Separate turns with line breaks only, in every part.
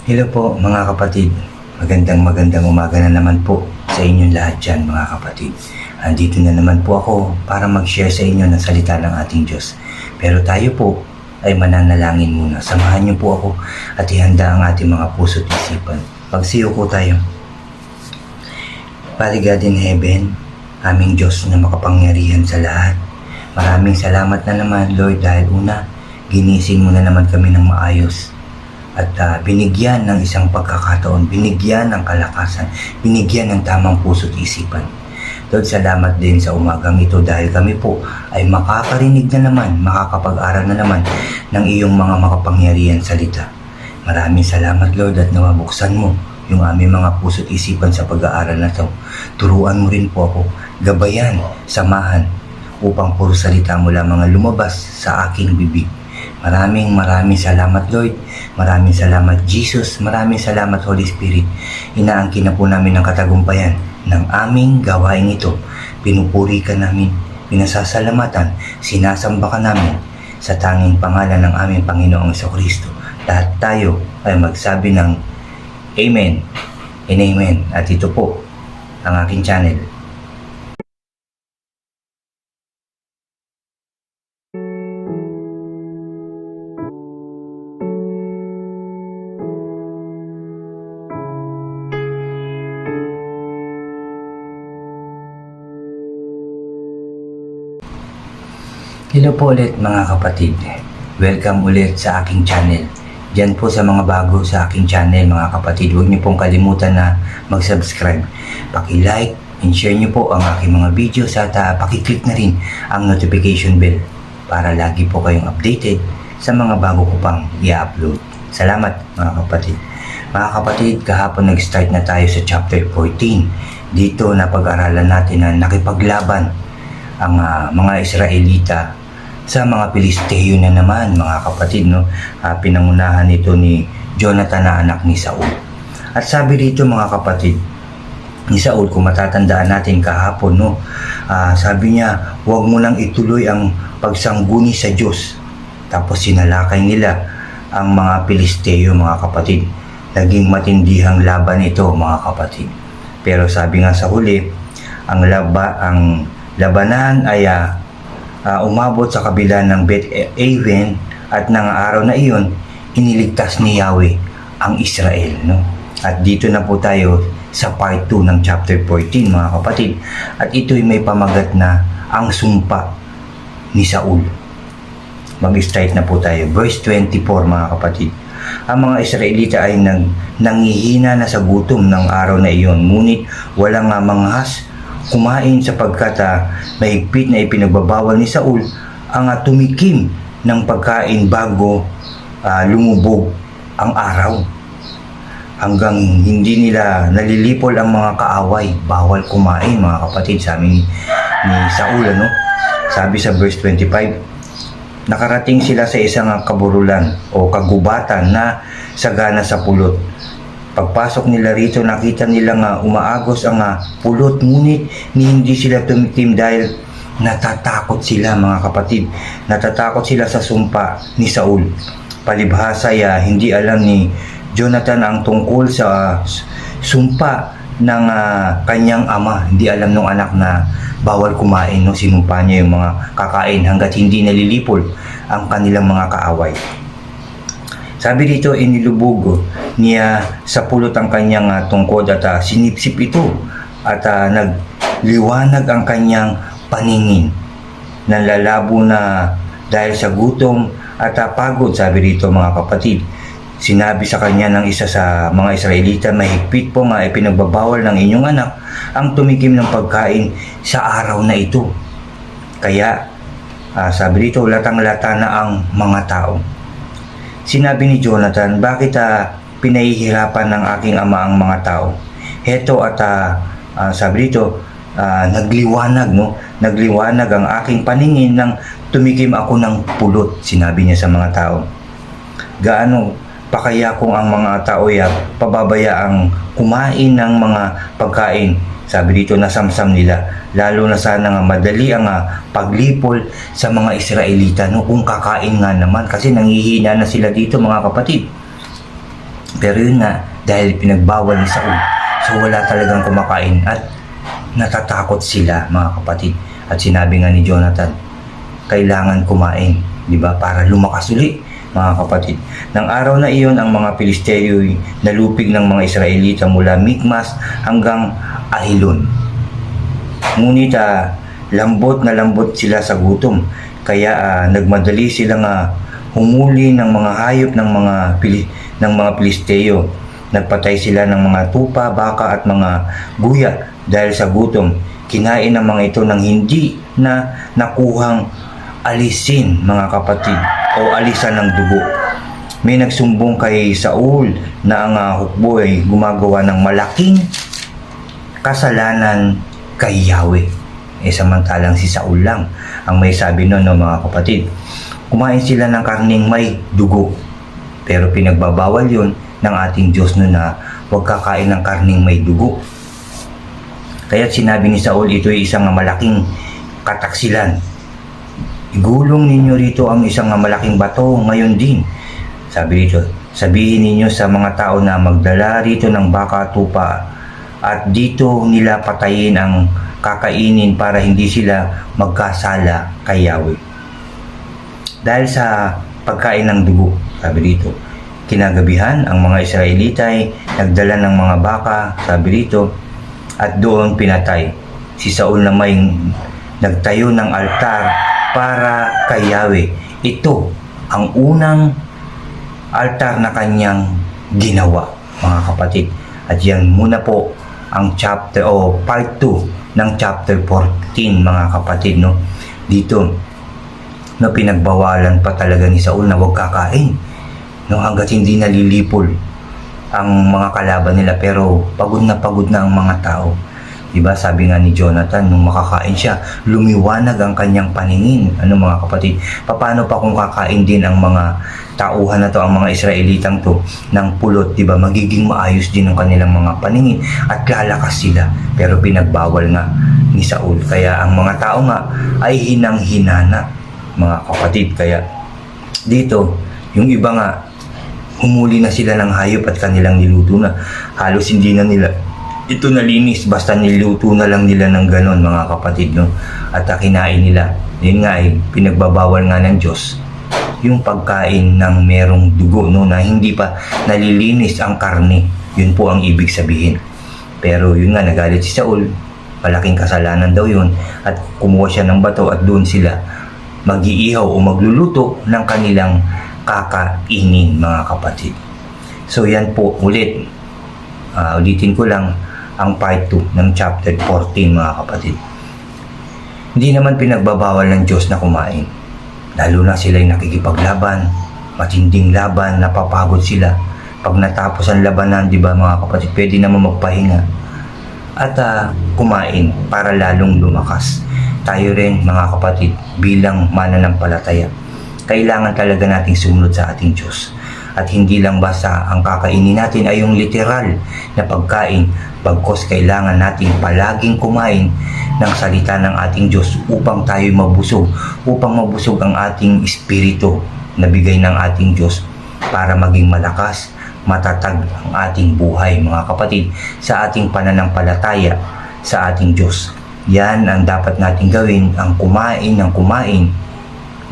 Hello po mga kapatid. Magandang umaga na naman po sa inyong lahat dyan mga kapatid. Andito na naman po ako para mag-share sa inyo ng salita ng ating Diyos. Pero tayo po ay mananalangin muna. Samahan niyo po ako at ihanda ang ating mga puso at isipan. Pagsiyo po tayo. Father God in heaven, aming Diyos na makapangyarihan sa lahat. Maraming salamat na naman Lord dahil una, ginising mo na naman kami ng maayos. At binigyan ng isang pagkakataon, binigyan ng kalakasan, binigyan ng tamang puso at isipan. Lord, salamat din sa umagang ito dahil kami po ay makakarinig na naman, makakapag-aral na naman ng iyong mga makapangyarihan salita. Maraming salamat Lord at nawabuksan mo yung aming mga puso at isipan sa pag-aaral na ito. Turuan mo rin po ako, gabayan, samahan, upang puro salita mo lamang ang lumabas sa aking bibig. Maraming salamat Lord. Maraming salamat Jesus. Maraming salamat Holy Spirit. Inaangkin na po namin ang katagumpayan ng aming gawain ito. Pinupuri ka namin, pinasasalamatan, sinasamba ka namin sa tanging pangalan ng aming Panginoong Jesucristo. Lahat tayo ay magsabi ng Amen and Amen. At ito po ang aking channel. Hello po ulit mga kapatid. Welcome ulit sa aking channel. Diyan po sa mga bago sa aking channel mga kapatid, huwag niyo pong kalimutan na mag-subscribe. Paki-like and share niyo po ang aking mga videos at paki-click na rin ang notification bell para lagi po kayong updated sa mga bago ko pang i-upload. Salamat mga kapatid. Mga kapatid, kahapon nag-start na tayo sa chapter 14. Dito na pag-aralan natin na nakipaglaban ang mga Israelita sa mga Pilisteo na naman mga kapatid, no? Pinangunahan ito ni Jonathan na anak ni Saul. At sabi dito mga kapatid ni Saul, kung matatandaan natin kahapon, no? Sabi niya, huwag mo nang ituloy ang pagsangguni sa Diyos. Tapos sinalakay nila ang mga Pilisteo mga kapatid. Naging matindihang laban ito mga kapatid. Pero sabi nga sa huli, ang labanan ay umabot sa kabila ng Beth-aven at ng araw na iyon, iniligtas ni Yahweh ang Israel. No? At dito na po tayo sa part 2 ng chapter 14 mga kapatid. At ito'y may pamagat na ang sumpa ni Saul. Mag-start na po tayo. Verse 24 mga kapatid. Ang mga Israelita ay nangihina na sa gutom ng araw na iyon, ngunit walang manghas kumain sapagkat mahigpit na ipinagbabawal ni Saul ang tumikim ng pagkain bago lumubog ang araw. Hanggang hindi nila nalilipol ang mga kaaway, bawal kumain mga kapatid, sabi ni Saul. Ano? Sabi sa verse 25, nakarating sila sa isang kaburulan o kagubatan na sagana sa pulot. Pagpasok nila rito, nakita nila umaagos ang pulot, ngunit hindi sila tumikim dahil natatakot sila mga kapatid. Natatakot sila sa sumpa ni Saul. Palibhasa hindi alam ni Jonathan ang tungkol sa sumpa ng kanyang ama. Hindi alam ng anak na bawal kumain. No? Sinumpa niya yung mga kakain hanggat hindi nalilipol ang kanilang mga kaaway. Sabi dito, inilubog niya sa pulot ang kanyang tungkod at sinipsip ito at nagliwanag ang kanyang paningin. Nalalabo na dahil sa gutom at pagod, sabi dito mga kapatid. Sinabi sa kanya ng isa sa mga Israelita, mahigpit po ipinagbabawal ng inyong anak ang tumikim ng pagkain sa araw na ito. Kaya, sabi dito, latang-lata na ang mga tao. Sinabi ni Jonathan, bakit pinahihirapan ng aking ama ang mga tao? Heto at sabi dito, nagliwanag, no? Nagliwanag ang aking paningin nang tumikim ako ng pulot, sinabi niya sa mga tao. Gaano pa kaya kung ang mga tao pababayaang kumain ng mga pagkain? Sabi dito, nasamsam nila, lalo na sana madali ang paglipol sa mga Israelita, no? Kung kakain nga naman, kasi nanghihina na sila dito mga kapatid. Pero yun nga, dahil pinagbawal ni Saul, so wala talagang kumakain at natatakot sila mga kapatid. At sinabi nga ni Jonathan, kailangan kumain, di ba? Para lumakas uli mga kapatid. Nang araw na iyon, ang mga Pilisteo nalupig ng mga Israelita mula Mikmas hanggang Ahilon. Ngunit lambot na lambot sila sa gutom, kaya nagmadali silang humuli ng mga hayop ng mga Pilisteo. Nagpatay sila ng mga tupa, baka at mga guya dahil sa gutom. Kinain ng mga ito ng hindi na nakuhang alisin mga kapatid o alisan ng dugo. May nagsumbong kay Saul na ang hukbo ay gumagawa ng malaking kasalanan kay Yahweh. Samantalang si Saul lang ang may sabi noon, no, mga kapatid. Kumain sila ng karning may dugo. Pero pinagbabawal yun ng ating Diyos no na huwag kakain ng karning may dugo. Kaya sinabi ni Saul, ito ay isang malaking kataksilan. Igulong ninyo rito ang isang malaking bato ngayon din. Sabi dito, sabihin ninyo sa mga tao na magdala rito ng baka at tupa at dito nila patayin ang kakainin para hindi sila magkasala kay Yahweh. Dahil sa pagkain ng dugo, sabi dito, kinagabihan ang mga Israelita ay nagdala ng mga baka, sabi dito, at doon pinatay. Si Saul na may nagtayo ng altar para kay Yahweh. Ito ang unang altar na kanyang ginawa, mga kapatid. At yan muna po ang chapter o part 2 ng chapter 14, mga kapatid, no. Dito no, pinagbawalan pa talaga ni Saul na huwag kakain, no, hanggat hindi nalilipol ang mga kalaban nila. Pero pagod na ang mga tao, diba? Sabi nga ni Jonathan, nung makakain siya, lumiwanag ang kanyang paningin. Ano mga kapatid, paano pa kung kakain din ang mga tauhan na to, ang mga Israelitang to ng pulot, diba? Magiging maayos din ang kanilang mga paningin at lalakas sila. Pero pinagbawal nga ni Saul, kaya ang mga tao nga ay hinang-hinana, mga kapatid. Kaya dito, yung iba nga, humuli na sila ng hayop at kanilang niluto na. Halos hindi na nila ito nalinis, basta niluto na lang nila ng ganon, mga kapatid, no? At kinain nila. Yun nga ay pinagbabawal nga ng Diyos yung pagkain ng merong dugo, no, na hindi pa nalilinis ang karne. Yun po ang ibig sabihin. Pero yun nga, nagalit si Saul, malaking kasalanan daw yun, at kumuha siya ng bato at doon sila mag-iihaw o magluluto ng kanilang kakainin, mga kapatid. So yan po ulit, ulitin ko lang ang part 2 ng chapter 14, mga kapatid. Hindi naman pinagbabawal ng Diyos na kumain, lalo na sila'y nakikipaglaban, matinding laban, napapagod sila. Pag natapos ang labanan, di ba mga kapatid, pwede naman magpahinga at kumain para lalong lumakas. Tayo rin, mga kapatid, bilang mananampalataya, kailangan talaga nating sumunod sa ating Diyos. At hindi lang basta ang kakainin natin ay yung literal na pagkain, bagkos kailangan nating palaging kumain ng salita ng ating Diyos upang tayo mabusog, upang mabusog ang ating espiritu na bigay ng ating Diyos para maging malakas, matatag ang ating buhay, mga kapatid, sa ating pananampalataya sa ating Diyos. Yan ang dapat nating gawin, ang kumain ng kumain.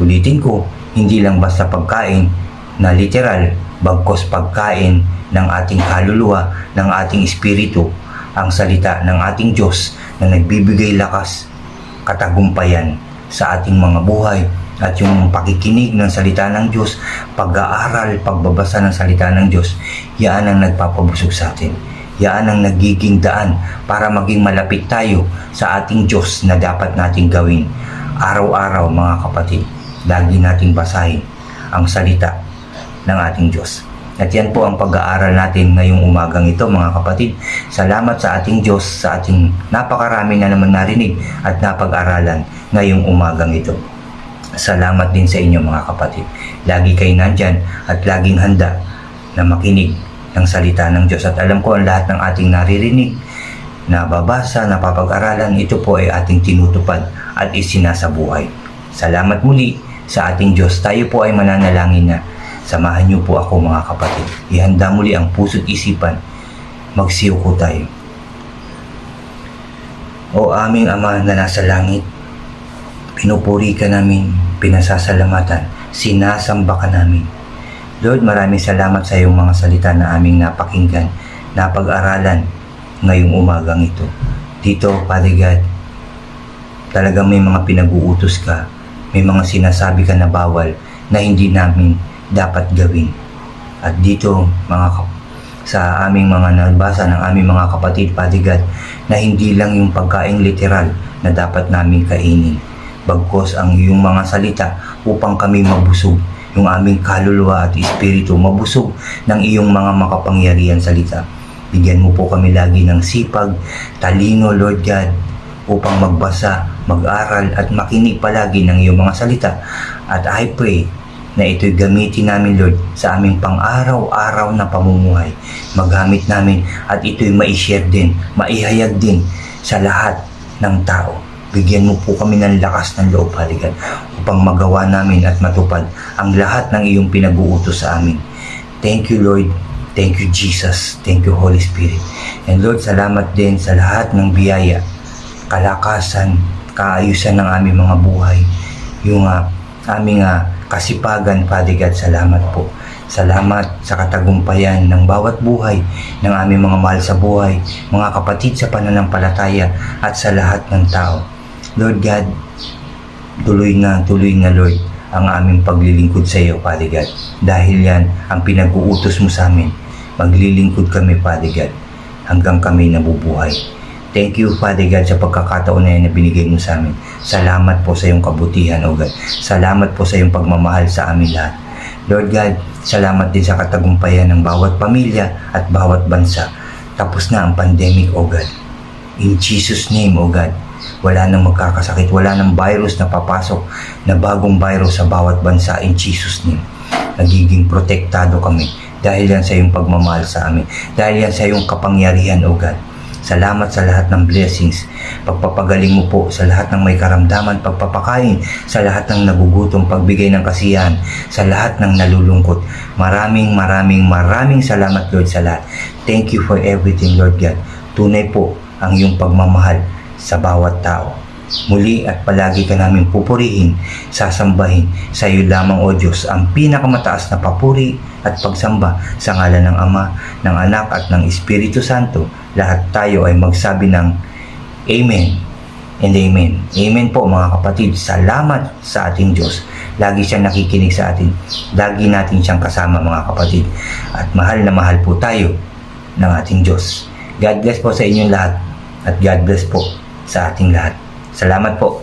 Ulitin ko, hindi lang basta pagkain na literal, bagkos pagkain ng ating kaluluwa, ng ating espiritu, ang salita ng ating Diyos na nagbibigay lakas, katagumpayan sa ating mga buhay. At yung pakikinig ng salita ng Diyos, pag-aaral, pagbabasa ng salita ng Diyos, yan ang nagpapabusog sa atin. Yan ang nagiging daan para maging malapit tayo sa ating Diyos na dapat nating gawin. Araw-araw, mga kapatid, lagi nating basahin ang salita ng ating Diyos. At yan po ang pag-aaral natin ngayong umagang ito, mga kapatid. Salamat sa ating Diyos, sa ating napakarami na naman narinig at napag-aralan ngayong umagang ito. Salamat din sa inyo, mga kapatid. Lagi kayo nandyan at laging handa na makinig ng salita ng Diyos. At alam ko ang lahat ng ating naririnig, nababasa, napapag-aralan, ito po ay ating tinutupad at isinasabuhay. Salamat muli sa ating Diyos. Tayo po ay mananalangin na Samahan niyo po ako mga kapatid. Ihanda muli ang puso't isipan. Magsiyuko tayo. O aming Ama na nasa langit, pinupuri ka namin, pinasasalamatan, sinasamba ka namin. Lord, maraming salamat sa iyong mga salita na aming napakinggan, napag-aralan ngayong umagang ito. Dito, Father God, talagang may mga pinag-uutos ka, may mga sinasabi ka na bawal na hindi namin dapat gawin. At dito, sa aming mga nabasa ng aming mga kapatid, Father God, na hindi lang yung pagkain literal na dapat namin kainin, bagkos ang iyong mga salita upang kami mabusog, yung aming kaluluwa at espiritu mabusog ng iyong mga makapangyarihan salita. Bigyan mo po kami lagi ng sipag, talino, Lord God, upang magbasa, mag-aral at makinig palagi ng iyong mga salita. At I pray na ito'y gamitin namin, Lord, sa aming pang-araw-araw na pamumuhay. Magamit namin at ito'y ma-share din, maihayag din sa lahat ng tao. Bigyan mo po kami ng lakas ng loob, Haligan, upang magawa namin at matupad ang lahat ng iyong pinag-uutos sa amin. Thank you, Lord. Thank you, Jesus. Thank you, Holy Spirit. And Lord, salamat din sa lahat ng biyaya, kalakasan, kaayusan ng aming mga buhay, yung aming kasipagan, Father God. Salamat po. Salamat sa katagumpayan ng bawat buhay ng aming mga mahal sa buhay, mga kapatid sa pananampalataya at sa lahat ng tao. Lord God, tuloy na Lord ang aming paglilingkod sa iyo, Father God. Dahil yan ang pinag-uutos mo sa amin. Maglilingkod kami, Father God, hanggang kami nabubuhay. Thank you, Father God, sa pagkakataon na yan na binigay mo sa amin. Salamat po sa iyong kabutihan, O God. Salamat po sa iyong pagmamahal sa amin lahat. Lord God, salamat din sa katagumpayan ng bawat pamilya at bawat bansa. Tapos na ang pandemic, O God. In Jesus' name, O God. Wala nang magkakasakit, wala nang virus na papasok na bagong virus sa bawat bansa. In Jesus' name. Nagiging protektado kami dahil yan sa iyong pagmamahal sa amin. Dahil yan sa iyong kapangyarihan, O God. Salamat sa lahat ng blessings. Pagpapagaling mo po sa lahat ng may karamdaman, pagpapakain sa lahat ng nagugutom, pagbigay ng kasiyahan sa lahat ng nalulungkot. Maraming salamat, Lord, sa lahat. Thank you for everything, Lord God. Tunay po ang iyong pagmamahal sa bawat tao. Muli at palagi ka namin pupurihin, sasambahin sa iyo lamang, O Diyos, ang pinakamataas na papuri at pagsamba sa ngalan ng Ama, ng Anak at ng Espiritu Santo. Lahat tayo ay magsabi ng Amen and Amen. Amen po mga kapatid. Salamat sa ating Diyos. Lagi siyang nakikinig sa atin. Lagi natin siyang kasama mga kapatid. At mahal na mahal po tayo ng ating Diyos. God bless po sa inyong lahat at God bless po sa ating lahat. Salamat po.